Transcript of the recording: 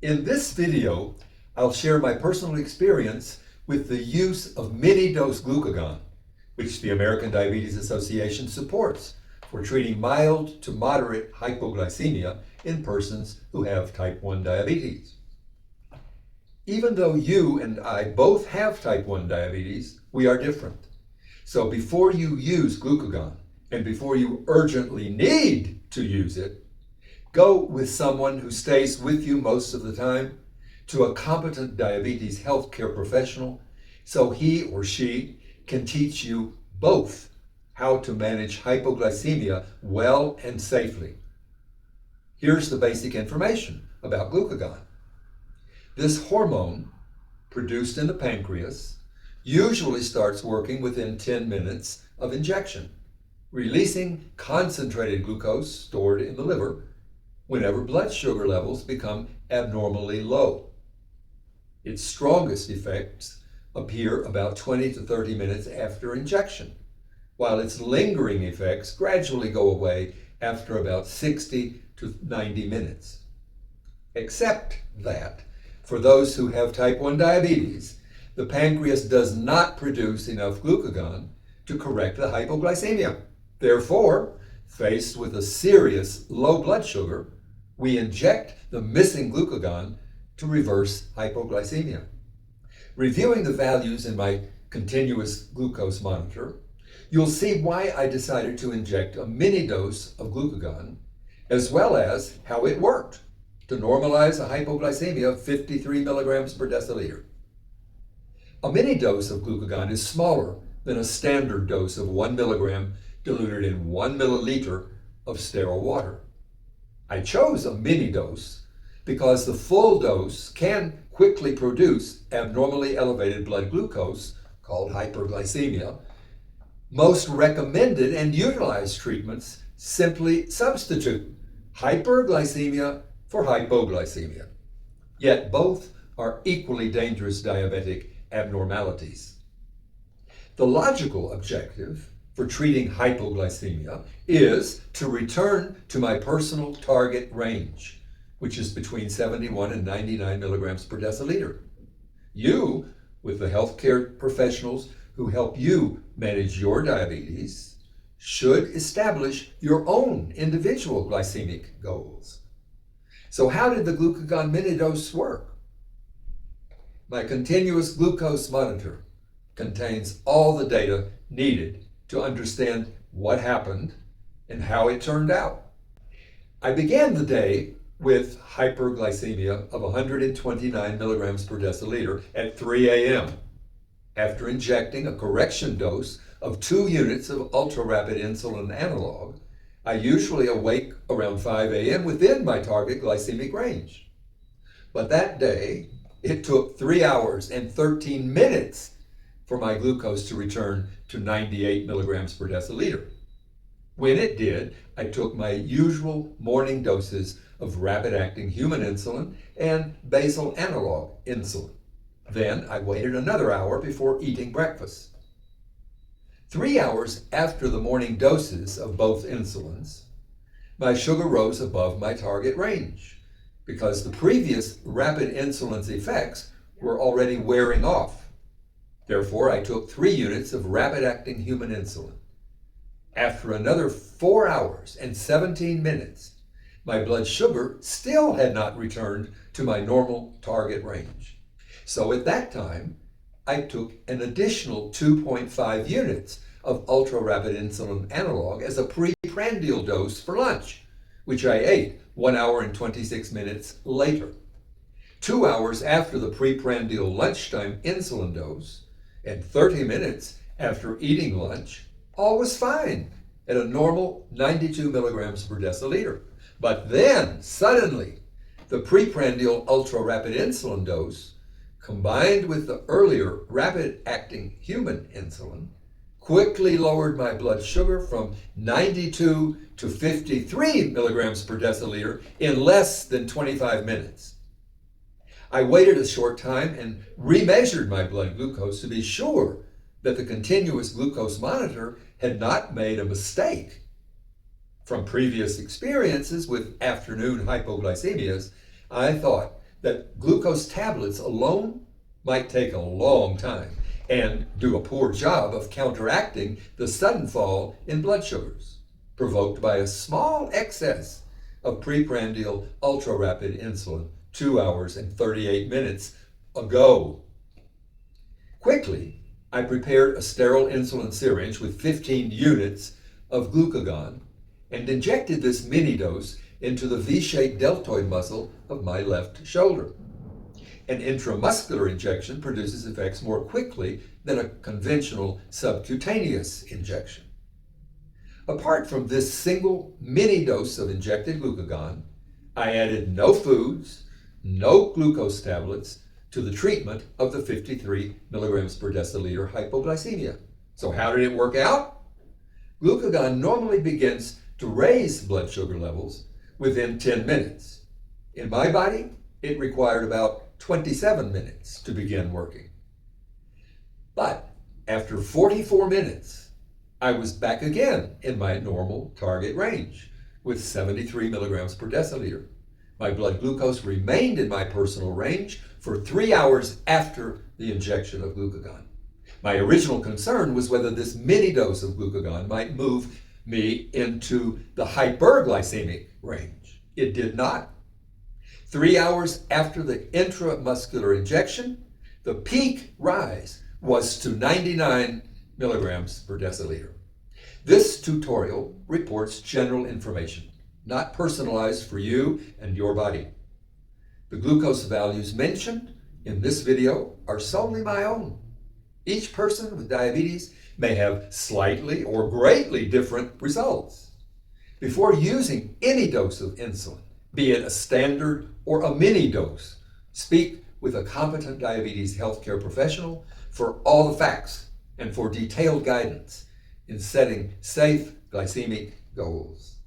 In this video, I'll share my personal experience with the use of mini-dose glucagon, which the American Diabetes Association supports for treating mild to moderate hypoglycemia in persons who have type 1 diabetes. Even though you and I both have type 1 diabetes, we are different. So before you use glucagon, and before you urgently need to use it, go with someone who stays with you most of the time, to a competent diabetes healthcare professional, so he or she can teach you both how to manage hypoglycemia well and safely. Here's the basic information about glucagon. This hormone, produced in the pancreas, usually starts working within 10 minutes of injection, releasing concentrated glucose stored in the liver whenever blood sugar levels become abnormally low. Its strongest effects appear about 20 to 30 minutes after injection, while its lingering effects gradually go away after about 60 to 90 minutes. Except that, for those who have type 1 diabetes, the pancreas does not produce enough glucagon to correct the hypoglycemia. Therefore, faced with a serious low blood sugar, we inject the missing glucagon to reverse hypoglycemia. Reviewing the values in my continuous glucose monitor, you'll see why I decided to inject a mini dose of glucagon, as well as how it worked to normalize a hypoglycemia of 53 milligrams per deciliter. A mini dose of glucagon is smaller than a standard dose of 1 milligram diluted in 1 milliliter of sterile water. I chose a mini dose because the full dose can quickly produce abnormally elevated blood glucose, called hyperglycemia. Most recommended and utilized treatments simply substitute hyperglycemia for hypoglycemia. Yet both are equally dangerous diabetic abnormalities. The logical objective for treating hypoglycemia is to return to my personal target range, which is between 71 and 99 milligrams per deciliter. You, with the healthcare professionals who help you manage your diabetes, should establish your own individual glycemic goals. So how did the glucagon mini dose work? My continuous glucose monitor contains all the data needed to understand what happened and how it turned out. I began the day with hyperglycemia of 129 milligrams per deciliter at 3 a.m. after injecting a correction dose of 2 units of ultra-rapid insulin analog. I usually awake around 5 a.m. within my target glycemic range. But that day, it took 3 hours and 13 minutes for my glucose to return to 98 milligrams per deciliter. When it did, I took my usual morning doses of rapid-acting human insulin and basal analog insulin. Then I waited another hour before eating breakfast. 3 hours after the morning doses of both insulins, my sugar rose above my target range because the previous rapid insulin's effects were already wearing off. Therefore, I took 3 units of rapid-acting human insulin. After another 4 hours and 17 minutes, my blood sugar still had not returned to my normal target range. So at that time, I took an additional 2.5 units of ultra-rapid insulin analog as a preprandial dose for lunch, which I ate 1 hour and 26 minutes later. 2 hours after the preprandial lunchtime insulin dose, and 30 minutes after eating lunch, all was fine at a normal 92 milligrams per deciliter. But then, suddenly, the preprandial ultra-rapid insulin dose, combined with the earlier rapid-acting human insulin, quickly lowered my blood sugar from 92 to 53 milligrams per deciliter in less than 25 minutes. I waited a short time and remeasured my blood glucose to be sure that the continuous glucose monitor had not made a mistake. From previous experiences with afternoon hypoglycemias, I thought that glucose tablets alone might take a long time and do a poor job of counteracting the sudden fall in blood sugars provoked by a small excess of preprandial ultra-rapid insulin 2 hours and 38 minutes ago. Quickly, I prepared a sterile insulin syringe with 15 units of glucagon and injected this mini dose into the V-shaped deltoid muscle of my left shoulder. An intramuscular injection produces effects more quickly than a conventional subcutaneous injection. Apart from this single mini dose of injected glucagon, I added no foods, no glucose tablets to the treatment of the 53 milligrams per deciliter hypoglycemia. So how did it work out? Glucagon normally begins to raise blood sugar levels within 10 minutes. In my body, it required about 27 minutes to begin working. But after 44 minutes, I was back again in my normal target range with 73 milligrams per deciliter. My blood glucose remained in my personal range for 3 hours after the injection of glucagon. My original concern was whether this mini dose of glucagon might move me into the hyperglycemic range. It did not. 3 hours after the intramuscular injection, the peak rise was to 99 milligrams per deciliter. This tutorial reports general information, not personalized for you and your body. The glucose values mentioned in this video are solely my own. Each person with diabetes may have slightly or greatly different results. Before using any dose of insulin, be it a standard or a mini dose, speak with a competent diabetes healthcare professional for all the facts and for detailed guidance in setting safe glycemic goals.